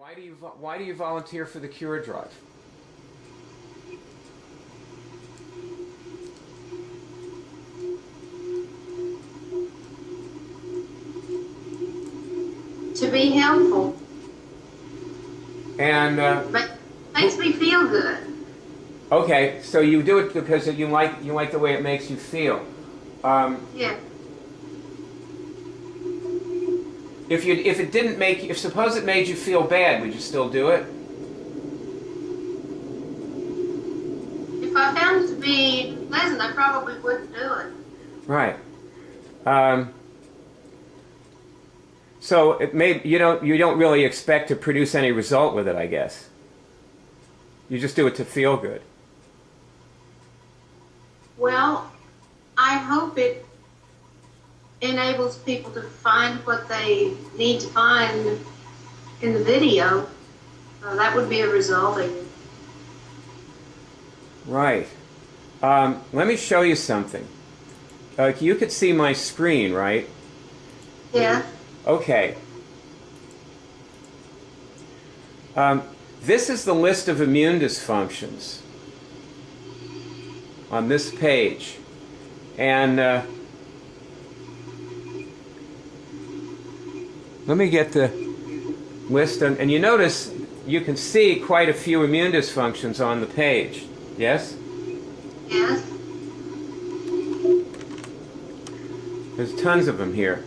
Why do you volunteer for the Cure Drive? To be helpful. And But makes me feel good. okay, so you do it because you like the way it makes you feel. Yeah. If suppose it made you feel bad, would you still do it? If I found it to be pleasant, I probably wouldn't do it. Right. Um, so you don't really expect to produce any result with it, I guess. You just do it to feel good. Well, I hope it enables people to find what they need to find in the video. That would be a result. Right. Let me show you something. You could see my screen, right? Yeah. Okay. This is the list of immune dysfunctions on this page. And let me get the list. And you notice you can see quite a few immune dysfunctions on the page. Yes? Yes. There's tons of them here.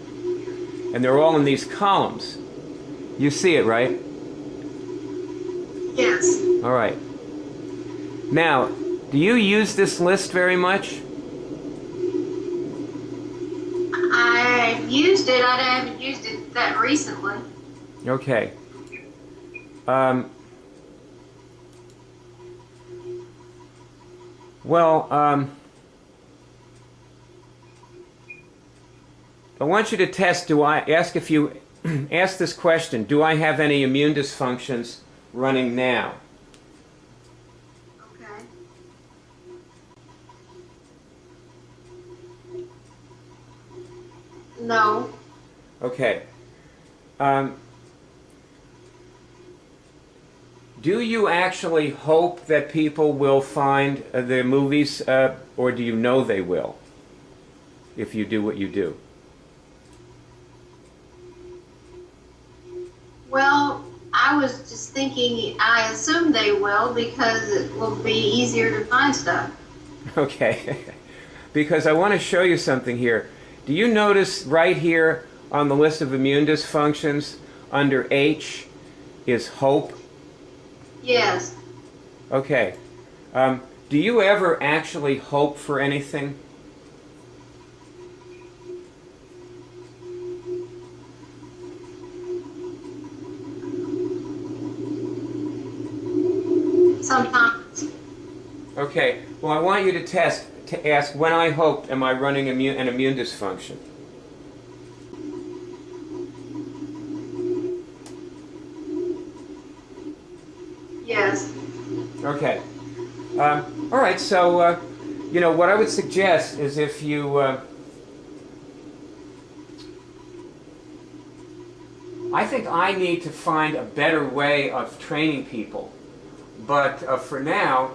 And they're all in these columns. You see it, right? Yes. All right. Now, do you use this list very much? I've used it. I haven't used it that recently. Okay. I want you to test. Ask this question: do I have any immune dysfunctions running now? Okay. No. Okay. Do you actually hope that people will find the movies, or do you know they will if you do what you do? Well, I was just thinking, I assume they will because it will be easier to find stuff. Okay. Because I want to show you something here. Do you notice right here on the list of immune dysfunctions under H is hope? Yes. Okay. Do you ever actually hope for anything? Sometimes. Okay. Well, I want you to ask, when I hope, am I running an immune dysfunction? Yes. Okay. All right. So, what I would suggest is if you, I think I need to find a better way of training people, but for now,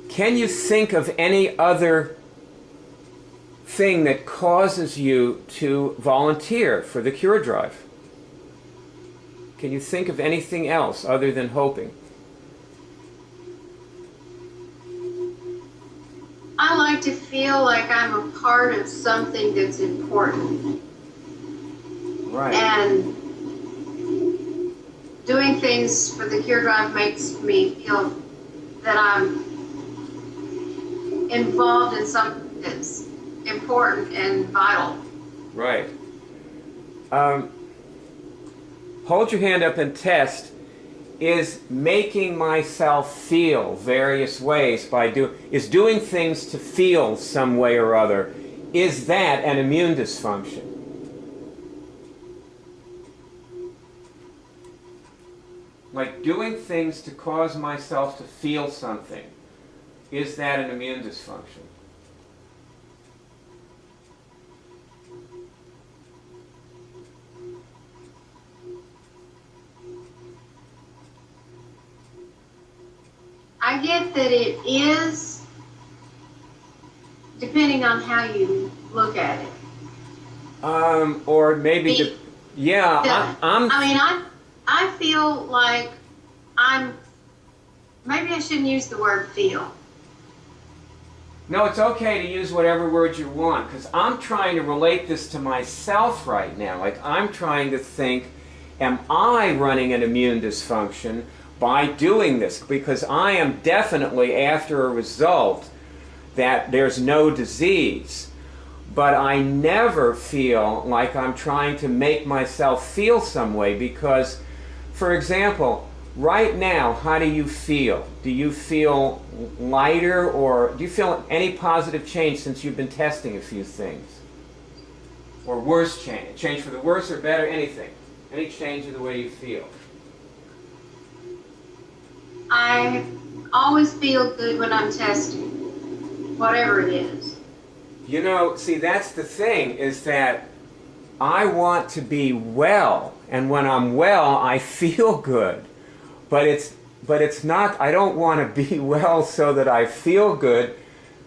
can you think of any other thing that causes you to volunteer for the Cure Drive? Can you think of anything else other than hoping? I like to feel like I'm a part of something that's important. Right. And doing things for the Cure Drive makes me feel that I'm involved in something that's important and vital. Right. Hold your hand up and test. Is making myself feel various ways is doing things to feel some way or other, is that an immune dysfunction? Like doing things to cause myself to feel something, is that an immune dysfunction? get that it is, depending on how you look at it. Or maybe yeah, I mean, I feel like maybe I shouldn't use the word feel. no, it's okay to use whatever word you want, because I'm trying to relate this to myself right now. Like, I'm trying to think, am I running an immune dysfunction by doing this? Because I am definitely after a result that there's no disease. But I never feel like I'm trying to make myself feel some way because, for example, right now, how do you feel? Do you feel lighter, or do you feel any positive change since you've been testing a few things? Or worse change? Change for the worse or better? Anything? Any change in the way you feel? I always feel good when I'm testing, whatever it is. You know, see, that's the thing, is that I want to be well, and when I'm well, I feel good. But it's not, I don't want to be well so that I feel good.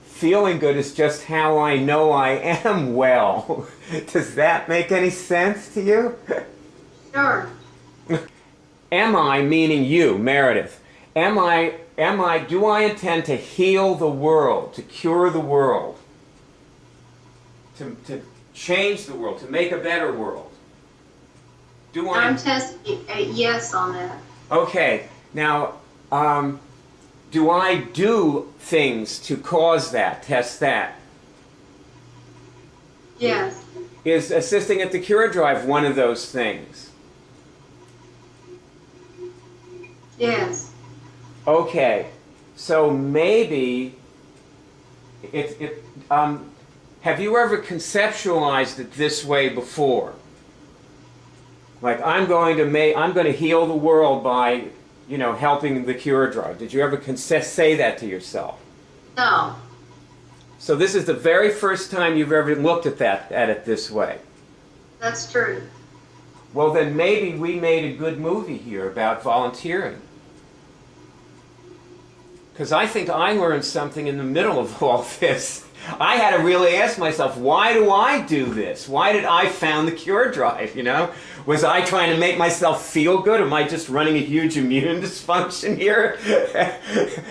Feeling good is just how I know I am well. Does that make any sense to you? Sure. Am I, meaning you, Meredith, do I intend to heal the world, to cure the world? To change the world, to make a better world? Do I? I'm testing a yes on that. Okay, now, do I do things to cause that, test that? Yes. Is assisting at the cure drive one of those things? Yes. Okay, so maybe have you ever conceptualized it this way before? Like, I'm going to heal the world by, helping the cure drive. Did you ever say that to yourself? No. So this is the very first time you've ever looked at it this way. That's true. Well, then maybe we made a good movie here about volunteering. Because I think I learned something in the middle of all this. I had to really ask myself, why do I do this? Why did I found the cure drive, Was I trying to make myself feel good? Am I just running a huge immune dysfunction here?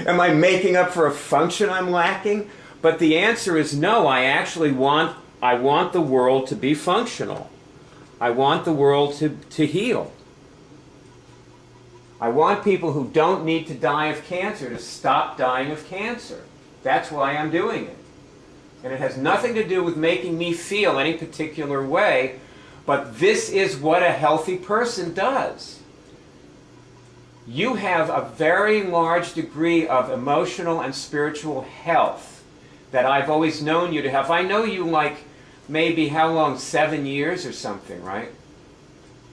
Am I making up for a function I'm lacking? But the answer is no. I actually want the world to be functional. I want the world to heal. I want people who don't need to die of cancer to stop dying of cancer. That's why I'm doing it. And it has nothing to do with making me feel any particular way, but this is what a healthy person does. You have a very large degree of emotional and spiritual health that I've always known you to have. I know you like maybe, how long, 7 years or something, right?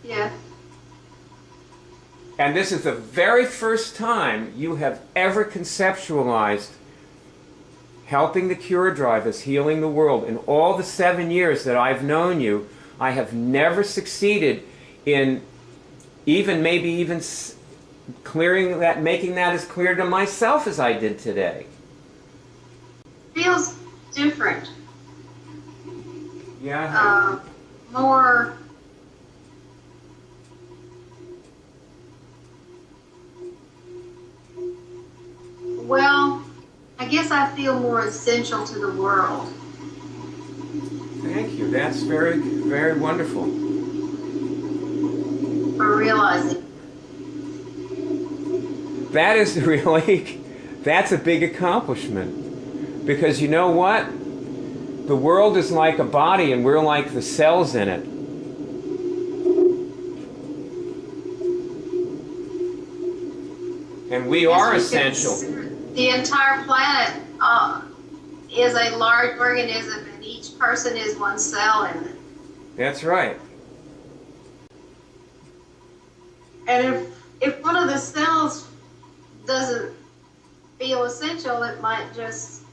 Yeah. And this is the very first time you have ever conceptualized helping the cure drive as healing the world. In all the 7 years that I've known you, I have never succeeded in even clearing that, making that as clear to myself as I did today. Feels different. Yeah. More. Well, I guess I feel more essential to the world. Thank you. That's very, very wonderful. For realizing. That is really, that's a big accomplishment. Because you know what? The world is like a body and we're like the cells in it. And we are essential. The entire planet is a large organism, and each person is one cell in it. That's right. And if one of the cells doesn't feel essential, it might just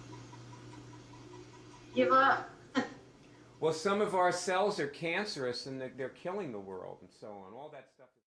give up. Well, some of our cells are cancerous and they're killing the world and so on. All that stuff.